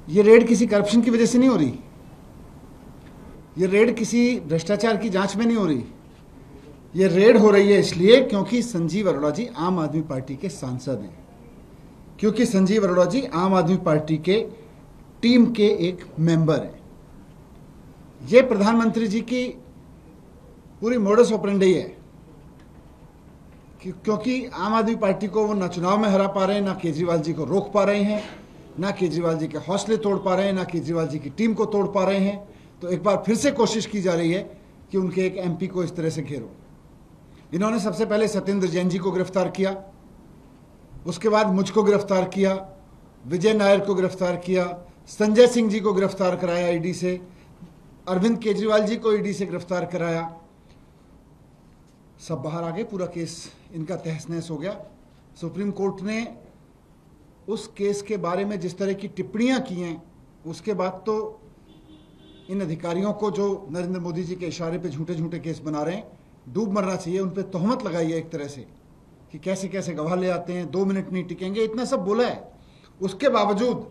ये रेड किसी करप्शन की वजह से नहीं हो रही, ये रेड किसी भ्रष्टाचार की जांच में नहीं हो रही, ये रेड हो रही है इसलिए क्योंकि संजीव अरोड़ा जी आम आदमी पार्टी के सांसद हैं, क्योंकि संजीव अरोड़ा जी आम आदमी पार्टी के टीम के एक मेंबर हैं। ये प्रधानमंत्री जी की पूरी मोडस ऑपरेंडी है, क्योंकि आम आदमी पार्टी को वो ना चुनाव में हरा पा रहे हैं, ना केजरीवाल जी को रोक पा रहे हैं, ना केजरीवाल जी के हौसले तोड़ पा रहे हैं, ना केजरीवाल जी की टीम को तोड़ पा रहे हैं। तो एक बार फिर से कोशिश की जा रही है कि उनके एक एमपी को इस तरह से घेरो। इन्होंने सबसे पहले सत्येंद्र जैन जी को गिरफ्तार किया, उसके बाद मुझको गिरफ्तार किया, विजय नायर को गिरफ्तार किया, संजय सिंह जी को गिरफ्तार कराया ईडी से, अरविंद केजरीवाल जी को ईडी से गिरफ्तार कराया। सब बाहर आ गए, पूरा केस इनका तहस नहस हो गया। सुप्रीम कोर्ट ने उस केस के बारे में जिस तरह की टिप्पणियां की हैं, उसके बाद तो इन अधिकारियों को जो नरेंद्र मोदी जी के इशारे पे झूठे झूठे केस बना रहे हैं, डूब मरना चाहिए। उन पे तोहमत लगाई है एक तरह से कि कैसे कैसे गवाह ले आते हैं, 2 मिनट नहीं टिकेंगे, इतना सब बोला है। उसके बावजूद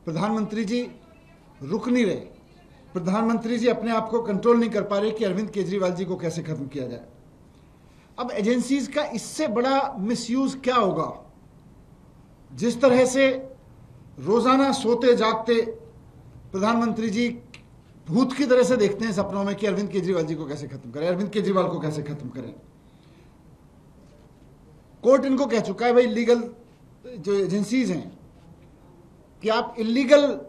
प्रधानमंत्री जी रुक नहीं रहे, प्रधानमंत्री जी अपने आप को कंट्रोल नहीं कर पा रहे कि अरविंद केजरीवाल जी को कैसे खत्म किया जाए। अब एजेंसीज का इससे बड़ा मिसयूज क्या होगा? जिस तरह से रोजाना सोते जागते प्रधानमंत्री जी भूत की तरह से देखते हैं सपनों में कि अरविंद केजरीवाल जी को कैसे खत्म करें, अरविंद केजरीवाल को कैसे खत्म करें। कोर्ट इनको कह चुका है भाई, लीगल जो एजेंसीज हैं, कि आप इलीगल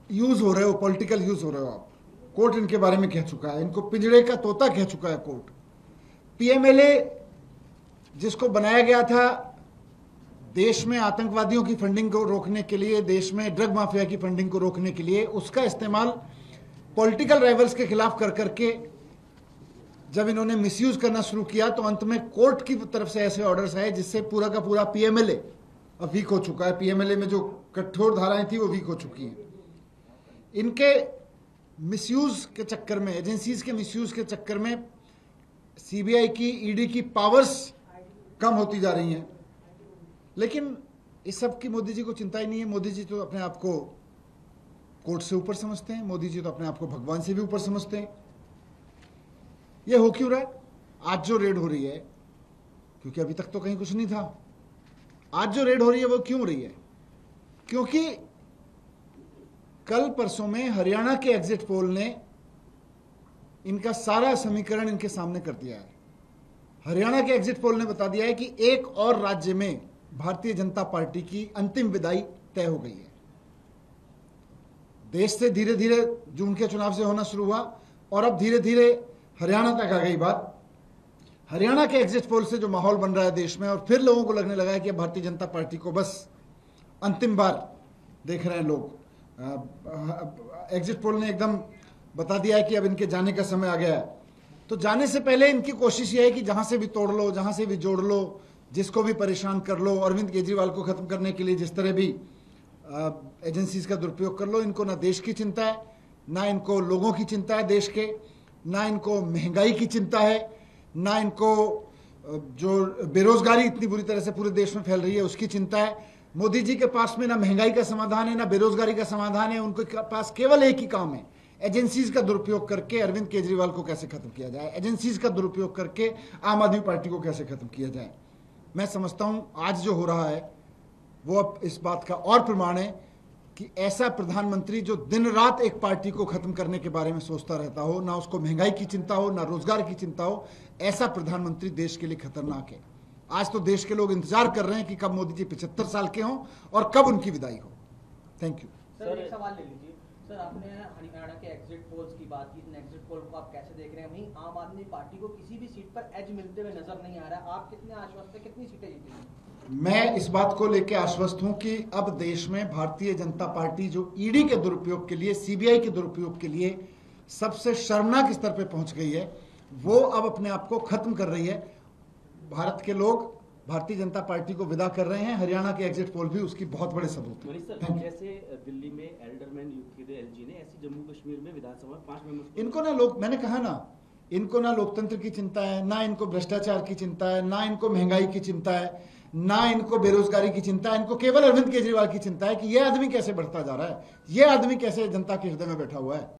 यूज हो रहे हो, पॉलिटिकल यूज हो रहे हो आप। कोर्ट इनके बारे में कह चुका है, इनको पिंजड़े का तोता कह चुका है कोर्ट। पीएमएलए जिसको बनाया गया था देश में आतंकवादियों की फंडिंग को रोकने के लिए, देश में ड्रग माफिया की फंडिंग को रोकने के लिए, उसका इस्तेमाल पॉलिटिकल राइवल्स के खिलाफ कर करके जब इन्होंने मिसयूज करना शुरू किया, तो अंत में कोर्ट की तरफ से ऐसे ऑर्डर्स आए जिससे पूरा का पूरा पीएमएलए अब वीक हो चुका है। पीएमएलए में जो कठोर धाराएं थी वो वीक हो चुकी हैं। इनके मिसयूज के चक्कर में, एजेंसीज के मिसयूज के चक्कर में सीबीआई की, ईडी की पावर्स कम होती जा रही हैं। लेकिन इस सब की मोदी जी को चिंता ही नहीं है। मोदी जी तो अपने आप को कोर्ट से ऊपर समझते हैं, मोदी जी तो अपने आप को भगवान से भी ऊपर समझते हैं। ये हो क्यों रहा है? आज जो रेड हो रही है, क्योंकि अभी तक तो कहीं कुछ नहीं था, आज जो रेड हो रही है वो क्यों हो रही है? क्योंकि कल परसों में हरियाणा के एग्जिट पोल ने इनका सारा समीकरण इनके सामने कर दिया है। हरियाणा के एग्जिट पोल ने बता दिया है कि एक और राज्य में भारतीय जनता पार्टी की अंतिम विदाई तय हो गई है। देश से धीरे धीरे जून के चुनाव से होना शुरू हुआ और अब धीरे धीरे हरियाणा तक आ गई बात। हरियाणा के एग्जिट पोल से जो माहौल बन रहा है देश में, और फिर लोगों को लगने लगा है कि भारतीय जनता पार्टी को बस अंतिम बार देख रहे हैं लोग। एग्जिट पोल ने एकदम बता दिया है कि अब इनके जाने का समय आ गया है। तो जाने से पहले इनकी कोशिश यह है कि जहां से भी तोड़ लो, जहां से भी जोड़ लो, जिसको भी परेशान कर लो, अरविंद केजरीवाल को खत्म करने के लिए जिस तरह भी एजेंसीज का दुरुपयोग कर लो। इनको ना देश की चिंता है, ना इनको लोगों की चिंता है देश के, ना इनको महंगाई की चिंता है, ना इनको जो बेरोजगारी इतनी बुरी तरह से पूरे देश में फैल रही है उसकी चिंता है। मोदी जी के पास में ना महंगाई का समाधान है, ना बेरोजगारी का समाधान है। उनके पास केवल एक ही काम है, एजेंसीज का दुरुपयोग करके अरविंद केजरीवाल को कैसे खत्म किया जाए, एजेंसीज का दुरुपयोग करके आम आदमी पार्टी को कैसे खत्म किया जाए। मैं समझता हूं आज जो हो रहा है वो अब इस बात का और प्रमाण है कि ऐसा प्रधानमंत्री जो दिन रात एक पार्टी को खत्म करने के बारे में सोचता रहता हो, ना उसको महंगाई की चिंता हो, ना रोजगार की चिंता हो, ऐसा प्रधानमंत्री देश के लिए खतरनाक है। आज तो देश के लोग इंतजार कर रहे हैं कि कब मोदी जी 75 साल के हों और कब उनकी विदाई हो। Thank you. सर एक सवाल ले लीजिए। सर आपने हरियाणा के एग्जिट पोल्स की बात की, एग्जिट पोल को आप कैसे देख रहे हैं? वहीं आम आदमी पार्टी को किसी भी सीट पर एज मिलते हुए नजर नहीं आ रहा। आप कितने आश्वस्त हैं, कितनी सीटें जीतेंगी? मैं इस बात को लेकर आश्वस्त हूं कि अब देश में भारतीय जनता पार्टी जो ईडी के दुरुपयोग के लिए, सीबीआई के दुरुपयोग के लिए सबसे शर्मनाक स्तर पर पहुंच गई है, वो अब अपने आप को खत्म कर रही है। भारत के लोग भारतीय जनता पार्टी को विदा कर रहे हैं। हरियाणा के एग्जिट पोल भी उसकी बहुत बड़े सबूत है। जैसे दिल्ली में एल्डरमैन नियुक्त किए एलजी ने, ऐसी जम्मू कश्मीर में विधानसभा 5 मेंबर्स। इनको ना लोग, मैंने कहा ना, इनको ना लोकतंत्र की चिंता है, ना इनको भ्रष्टाचार की चिंता है, ना इनको महंगाई की चिंता है। ना इनको बेरोजगारी की चिंता है, इनको केवल अरविंद केजरीवाल की चिंता है कि यह आदमी कैसे बढ़ता जा रहा है, यह आदमी कैसे जनता के हृदय में बैठा हुआ है।